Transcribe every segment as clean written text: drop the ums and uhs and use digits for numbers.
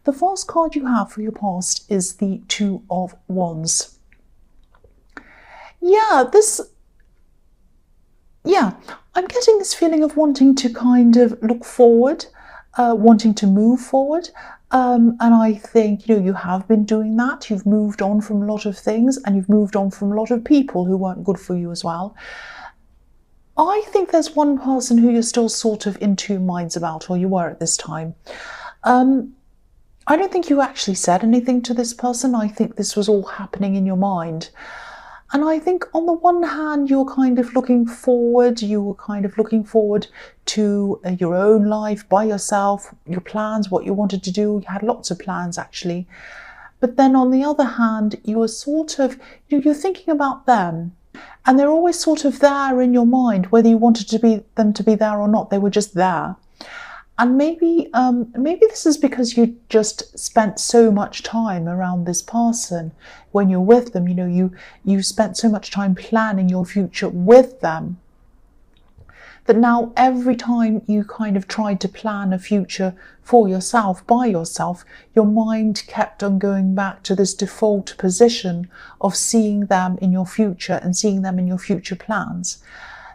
The first card you have for your past is the Two of Wands. I'm getting this feeling of wanting to kind of look forward, wanting to move forward. And I think, you have been doing that. You've moved on from a lot of things, and you've moved on from a lot of people who weren't good for you as well. I think there's one person who you're still sort of in two minds about, or you were at this time. I don't think you actually said anything to this person. I think this was all happening in your mind. And I think on the one hand, you were kind of looking forward to your own life by yourself, your plans, what you wanted to do. You had lots of plans, actually. But then on the other hand, you were sort of, you're thinking about them. And they're always sort of there in your mind, whether you wanted them to be there or not. They were just there. And maybe this is because you just spent so much time around this person when you're with them. You spent so much time planning your future with them, that now every time you kind of tried to plan a future for yourself, by yourself, your mind kept on going back to this default position of seeing them in your future and seeing them in your future plans.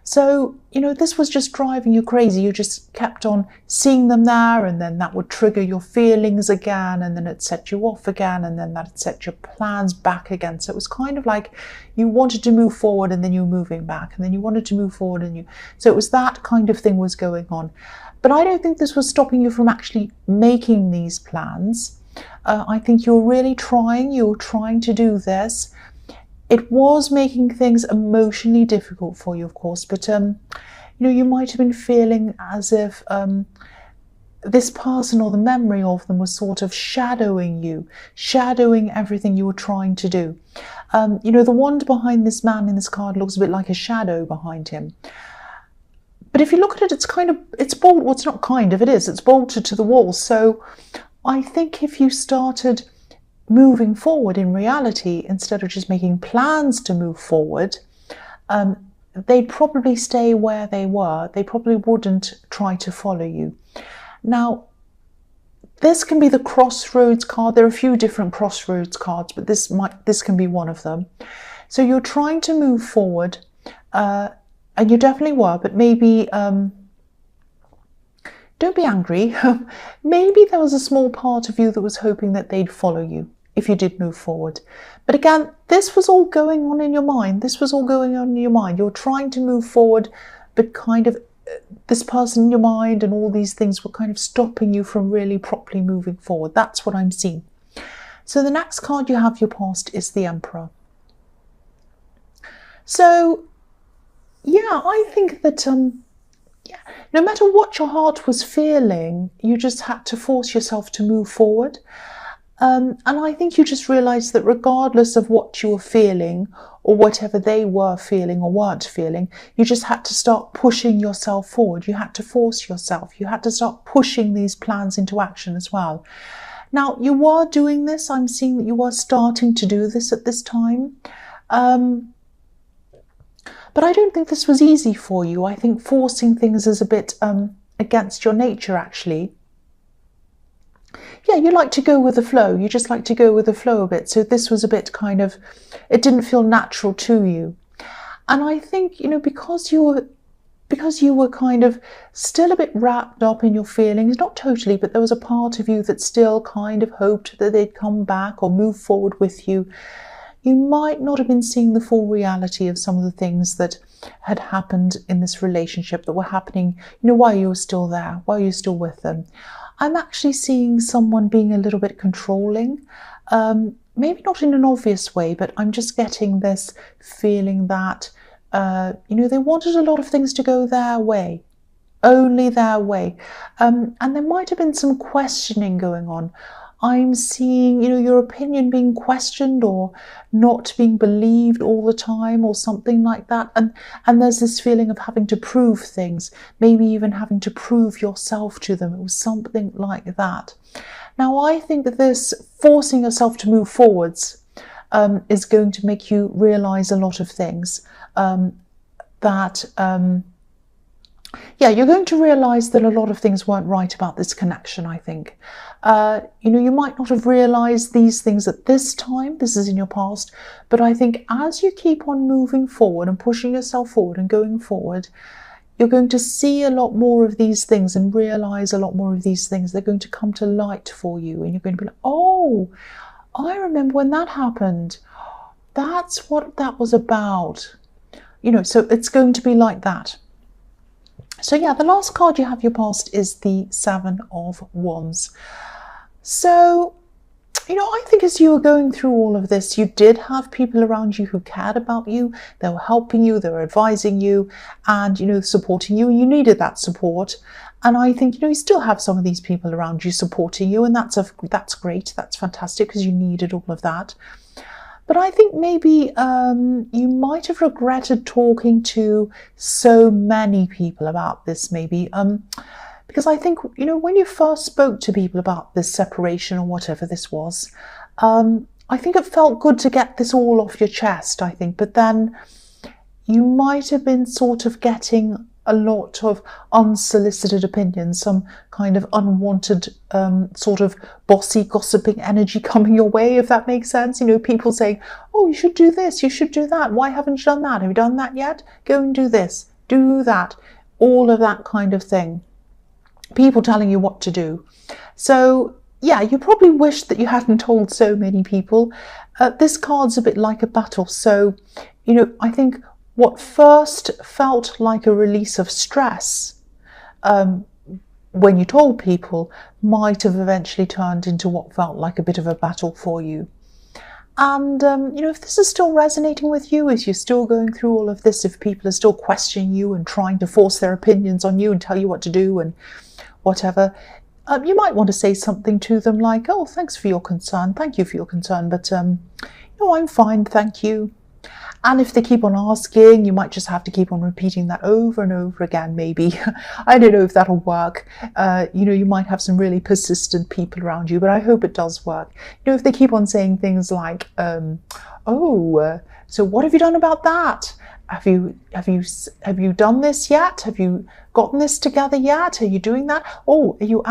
So, this was just driving you crazy. You just kept on seeing them there, and then that would trigger your feelings again, and then it set you off again, and then that set your plans back again. So it was kind of like you wanted to move forward, and then you were moving back, and then you wanted to move forward, so it was that kind of thing was going on. But I don't think this was stopping you from actually making these plans. I think you were trying to do this. It was making things emotionally difficult for you, of course, but you might have been feeling as if this person or the memory of them was sort of shadowing you, shadowing everything you were trying to do. The wand behind this man in this card looks a bit like a shadow behind him. But if you look at it, it's bolted. Well, it's not kind of, it is. It's bolted to the wall. So I think if you started moving forward in reality, instead of just making plans to move forward, they'd probably stay where they were. They probably wouldn't try to follow you. Now, this can be the crossroads card. There are a few different crossroads cards, but this can be one of them. So you're trying to move forward, and you definitely were, but maybe don't be angry. Maybe there was a small part of you that was hoping that they'd follow you if you did move forward. But again, this was all going on in your mind. You're trying to move forward, but kind of this person in your mind and all these things were kind of stopping you from really properly moving forward. That's what I'm seeing. So the next card you have your past is the Emperor. So, I think that no matter what your heart was feeling, you just had to force yourself to move forward. And I think you just realised that regardless of what you were feeling or whatever they were feeling or weren't feeling, you just had to start pushing yourself forward. You had to force yourself. You had to start pushing these plans into action as well. Now, you were doing this. I'm seeing that you were starting to do this at this time. But I don't think this was easy for you. I think forcing things is a bit against your nature, actually. You like to go with the flow. You just like to go with the flow a bit. So this was a bit it didn't feel natural to you. And I think, because you were kind of still a bit wrapped up in your feelings, not totally, but there was a part of you that still kind of hoped that they'd come back or move forward with you. You might not have been seeing the full reality of some of the things that had happened in this relationship that were happening, while you were still there, while you're still with them. I'm actually seeing someone being a little bit controlling, maybe not in an obvious way, but I'm just getting this feeling that, they wanted a lot of things to go their way, only their way. And there might have been some questioning going on. I'm seeing, your opinion being questioned or not being believed all the time or something like that. And there's this feeling of having to prove things, maybe even having to prove yourself to them. It was something like that. Now, I think that this forcing yourself to move forwards is going to make you realize a lot of things that Yeah, you're going to realize that a lot of things weren't right about this connection, I think. You might not have realized these things at this time, this is in your past, but I think as you keep on moving forward and pushing yourself forward and going forward, you're going to see a lot more of these things and realize a lot more of these things. They're going to come to light for you, and you're going to be like, oh, I remember when that happened. That's what that was about. So it's going to be like that. So yeah, the last card you have your past is the Seven of Wands. So, I think as you were going through all of this, you did have people around you who cared about you. They were helping you, they were advising you, and, supporting you. And you needed that support. And I think, you still have some of these people around you supporting you. And that's great. That's fantastic, because you needed all of that. But I think maybe you might have regretted talking to so many people about this, maybe. Because I think, when you first spoke to people about this separation or whatever this was, I think it felt good to get this all off your chest, I think. But then you might have been sort of getting a lot of unsolicited opinions, some kind of unwanted sort of bossy gossiping energy coming your way, if that makes sense. People saying, oh, you should do this, you should do that. Why haven't you done that? Have you done that yet? Go and do this, do that. All of that kind of thing. People telling you what to do. So yeah, you probably wish that you hadn't told so many people. This card's a bit like a battle. So, I think what first felt like a release of stress when you told people might have eventually turned into what felt like a bit of a battle for you. And, if this is still resonating with you, as you're still going through all of this, if people are still questioning you and trying to force their opinions on you and tell you what to do and whatever, you might want to say something to them like, oh, thanks for your concern. Thank you for your concern. But, I'm fine. Thank you. And if they keep on asking, you might just have to keep on repeating that over and over again, maybe. I don't know if that'll work. You might have some really persistent people around you, but I hope it does work. If they keep on saying things like, so what have you done about that? Have you done this yet? Have you gotten this together yet? Are you doing that? Oh, are you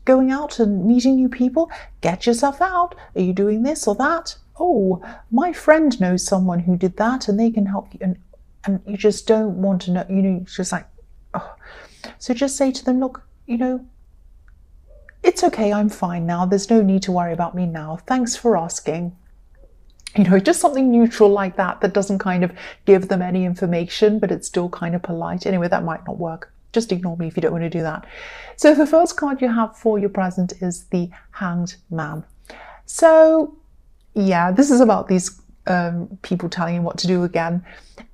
going out and meeting new people? Get yourself out. Are you doing this or that? Oh, my friend knows someone who did that and they can help you. And you just don't want to know, it's just like, oh. So just say to them, look, it's okay, I'm fine now. There's no need to worry about me now. Thanks for asking. Just something neutral like that doesn't kind of give them any information, but it's still kind of polite. Anyway, that might not work. Just ignore me if you don't want to do that. So the first card you have for your present is the Hanged Man. So yeah, this is about these people telling you what to do again.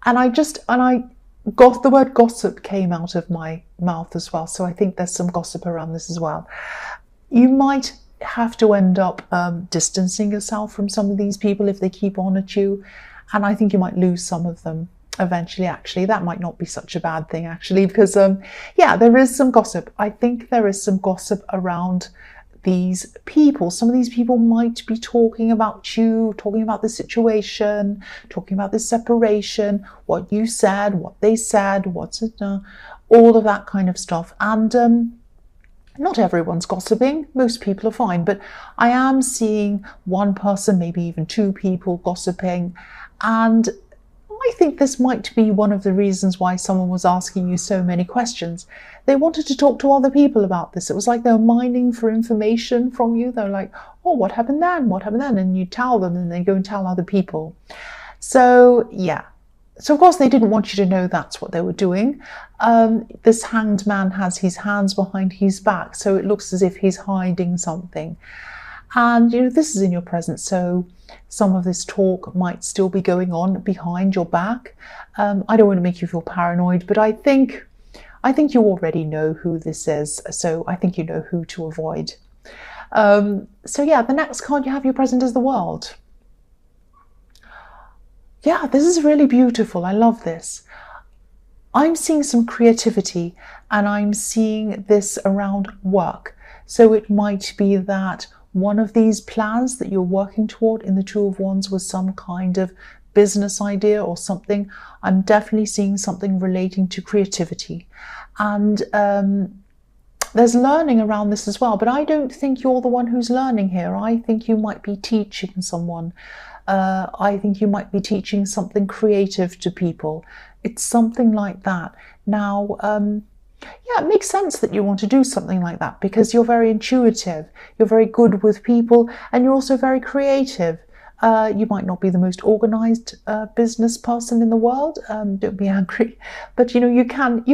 And the word gossip came out of my mouth as well. So I think there's some gossip around this as well. You might have to end up distancing yourself from some of these people if they keep on at you. And I think you might lose some of them eventually, actually. That might not be such a bad thing, actually, because, there is some gossip. I think there is some gossip around these people. Some of these people might be talking about you, talking about the situation, talking about the separation, what you said, what they said, all of that kind of stuff. And not everyone's gossiping. Most people are fine, but I am seeing one person, maybe even two people gossiping. And I think this might be one of the reasons why someone was asking you so many questions. They wanted to talk to other people about this. It was like they were mining for information from you. They're like, oh, what happened then? What happened then? And you tell them and they go and tell other people. So, yeah. So, of course, they didn't want you to know that's what they were doing. This Hanged Man has his hands behind his back, so it looks as if he's hiding something. And, this is in your presence, so some of this talk might still be going on behind your back. I don't want to make you feel paranoid, but I think you already know who this is, so I think you know who to avoid. So yeah, the next card you have your present is the World. Yeah, this is really beautiful. I love this. I'm seeing some creativity and I'm seeing this around work. So it might be that one of these plans that you're working toward in the Two of Wands was some kind of business idea or something. I'm definitely seeing something relating to creativity. And there's learning around this as well, but I don't think you're the one who's learning here. I think you might be teaching someone. I think you might be teaching something creative to people. It's something like that. Now, yeah, it makes sense that you want to do something like that because you're very intuitive, you're very good with people, and you're also very creative. You might not be the most organized business person in the world. Don't be angry, but you know you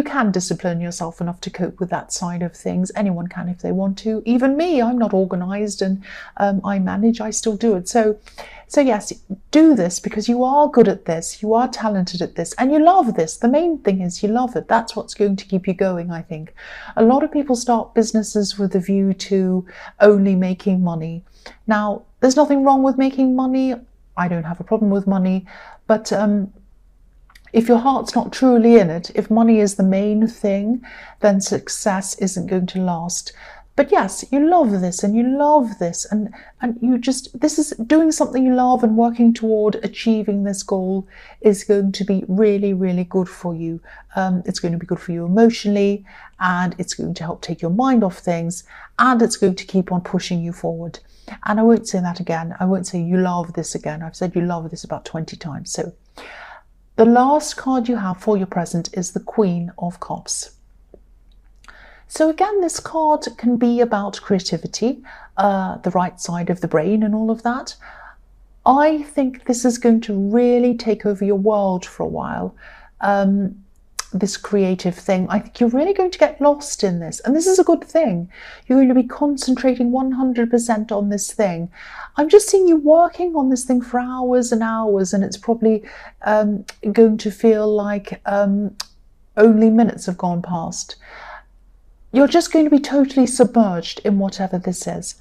can discipline yourself enough to cope with that side of things. Anyone can if they want to. Even me, I'm not organized, and I manage. I still do it. So yes, do this because you are good at this. You are talented at this, and you love this. The main thing is you love it. That's what's going to keep you going. I think a lot of people start businesses with a view to only making money. Now, there's nothing wrong with making money. I don't have a problem with money, but if your heart's not truly in it, if money is the main thing, then success isn't going to last. But yes, you love this and you love this, and you just, this is doing something you love and working toward achieving this goal is going to be really, really good for you. It's going to be good for you emotionally, and it's going to help take your mind off things, and it's going to keep on pushing you forward. And I won't say that again. I won't say you love this again. I've said you love this about 20 times. So the last card you have for your present is the Queen of Cups. So again, this card can be about creativity, the right side of the brain and all of that. I think this is going to really take over your world for a while. This creative thing, I think you're really going to get lost in this. And this is a good thing. You're going to be concentrating 100% on this thing. I'm just seeing you working on this thing for hours and hours, and it's probably going to feel like only minutes have gone past. You're just going to be totally submerged in whatever this is.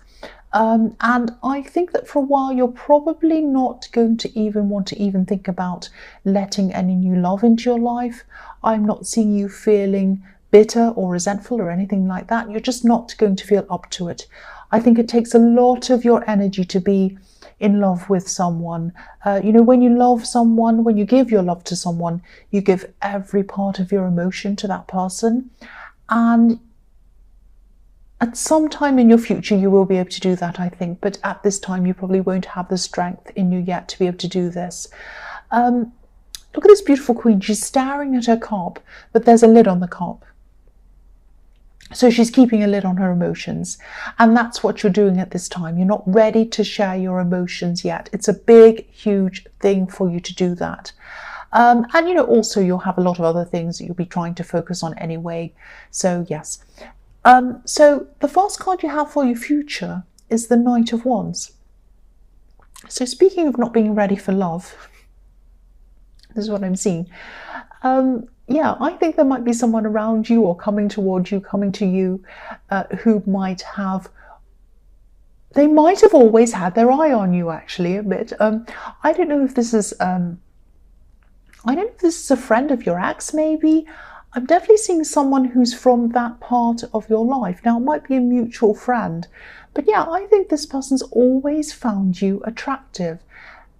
And I think that for a while you're probably not going to even want to even think about letting any new love into your life. I'm not seeing you feeling bitter or resentful or anything like that. You're just not going to feel up to it. I think it takes a lot of your energy to be in love with someone. You know, when you love someone, when you give your love to someone, you give every part of your emotion to that person. And at some time in your future, you will be able to do that, I think. But at this time, you probably won't have the strength in you yet to be able to do this. Look at this beautiful queen. She's staring at her cup, but there's a lid on the cup. So she's keeping a lid on her emotions. And that's what you're doing at this time. You're not ready to share your emotions yet. It's a big, huge thing for you to do that. And, you know, also you'll have a lot of other things that you'll be trying to focus on anyway. So, yes. So the first card you have for your future is the Knight of Wands. So speaking of not being ready for love, this is what I'm seeing. Yeah, I think there might be someone around you or coming towards you, coming to you, who might have, they might have always had their eye on you actually a bit. I don't know if this is, I don't know if this is a friend of your ex maybe. I'm definitely seeing someone who's from that part of your life. Now, it might be a mutual friend, but yeah, I think this person's always found you attractive.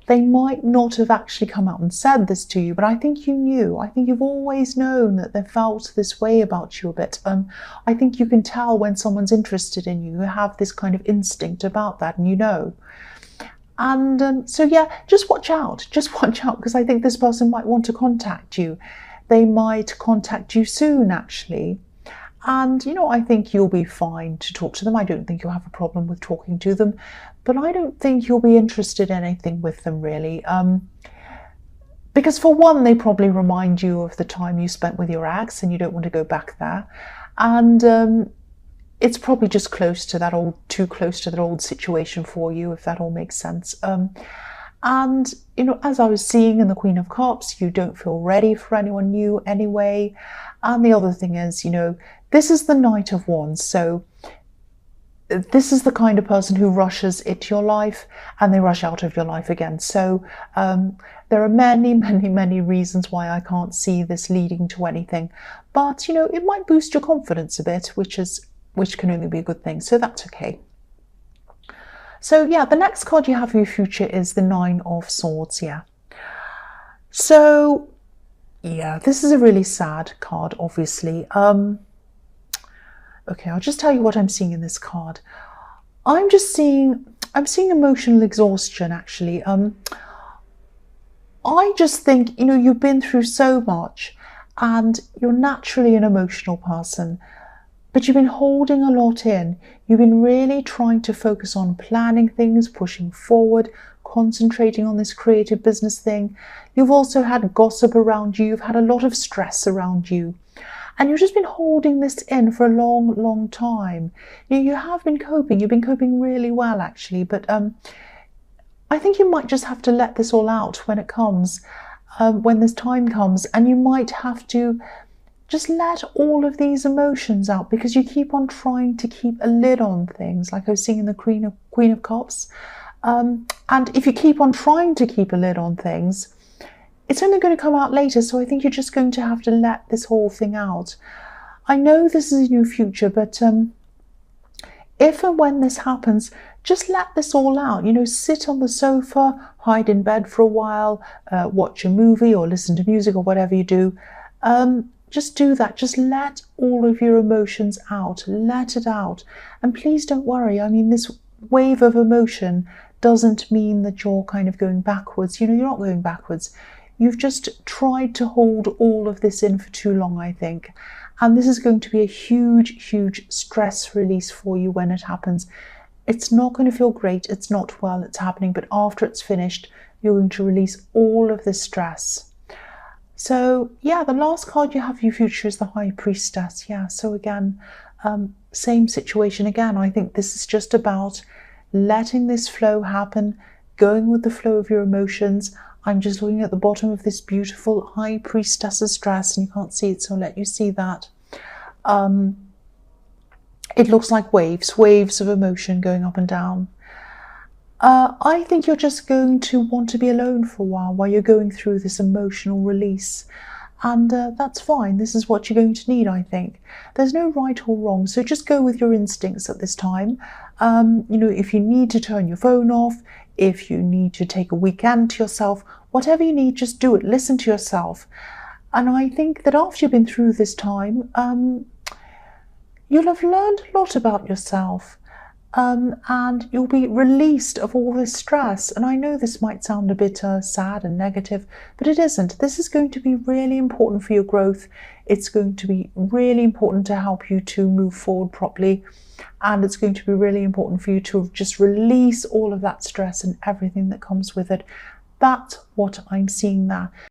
They might not have actually come out and said this to you, but I think you knew. I think you've always known that they felt this way about you a bit. I think you can tell when someone's interested in you. You have this kind of instinct about that, and you know. And so yeah, just watch out. Just watch out, because I think this person might want to contact you. They might contact you soon, actually. And, you know, I think you'll be fine to talk to them. I don't think you'll have a problem with talking to them. But I don't think you'll be interested in anything with them, really. Because, for one, they probably remind you of the time you spent with your ex and you don't want to go back there. And it's probably just close to that old, too close to that old situation for you, if that all makes sense. And, you know, as I was seeing in the Queen of Cups, you don't feel ready for anyone new anyway. And the other thing is, you know, this is the Knight of Wands. So this is the kind of person who rushes into your life and they rush out of your life again. So there are many, many, many reasons why I can't see this leading to anything. But, you know, it might boost your confidence a bit, which can only be a good thing. So that's okay. So yeah, the next card you have for your future is the Nine of Swords, yeah. So Yeah, this is a really sad card, obviously. Okay, I'll just tell you what I'm seeing in this card. I'm seeing emotional exhaustion, actually. I just think, you've been through so much and you're naturally an emotional person, but you've been holding a lot in. You've been really trying to focus on planning things, pushing forward, concentrating on this creative business thing. You've also had gossip around you. You've had a lot of stress around you. And you've just been holding this in for a long, long time. You have been coping. You've been coping really well, actually. But I think you might just have to let this all out when it comes, when this time comes. And you might have to just let all of these emotions out, because you keep on trying to keep a lid on things, like I was seeing in the Queen of Cups. And if you keep on trying to keep a lid on things, it's only going to come out later. So I think you're just going to have to let this whole thing out. I know this is in your future, but if and when this happens, just let this all out. Sit on the sofa, hide in bed for a while, watch a movie or listen to music or whatever you do. Just do that. Just let all of your emotions out. Let it out. And please don't worry. I mean, this wave of emotion doesn't mean that you're kind of going backwards. You're not going backwards. You've just tried to hold all of this in for too long, I think. And this is going to be a huge, huge stress release for you when it happens. It's not going to feel great. It's not while it's happening, but after it's finished, you're going to release all of this stress. So yeah, the last card you have for your future is the High Priestess. Yeah, so again, same situation again. I think this is just about letting this flow happen, going with the flow of your emotions. I'm just looking at the bottom of this beautiful High Priestess's dress, and you can't see it, so I'll let you see that. It looks like waves of emotion going up and down. I think you're just going to want to be alone for a while you're going through this emotional release. And that's fine. This is what you're going to need, I think. There's no right or wrong, so just go with your instincts at this time. If you need to turn your phone off, if you need to take a weekend to yourself, whatever you need, just do it. Listen to yourself. And I think that after you've been through this time, you'll have learned a lot about yourself. And you'll be released of all this stress. And I know this might sound a bit sad and negative, but it isn't. This is going to be really important for your growth. It's going to be really important to help you to move forward properly. And it's going to be really important for you to just release all of that stress and everything that comes with it. That's what I'm seeing there.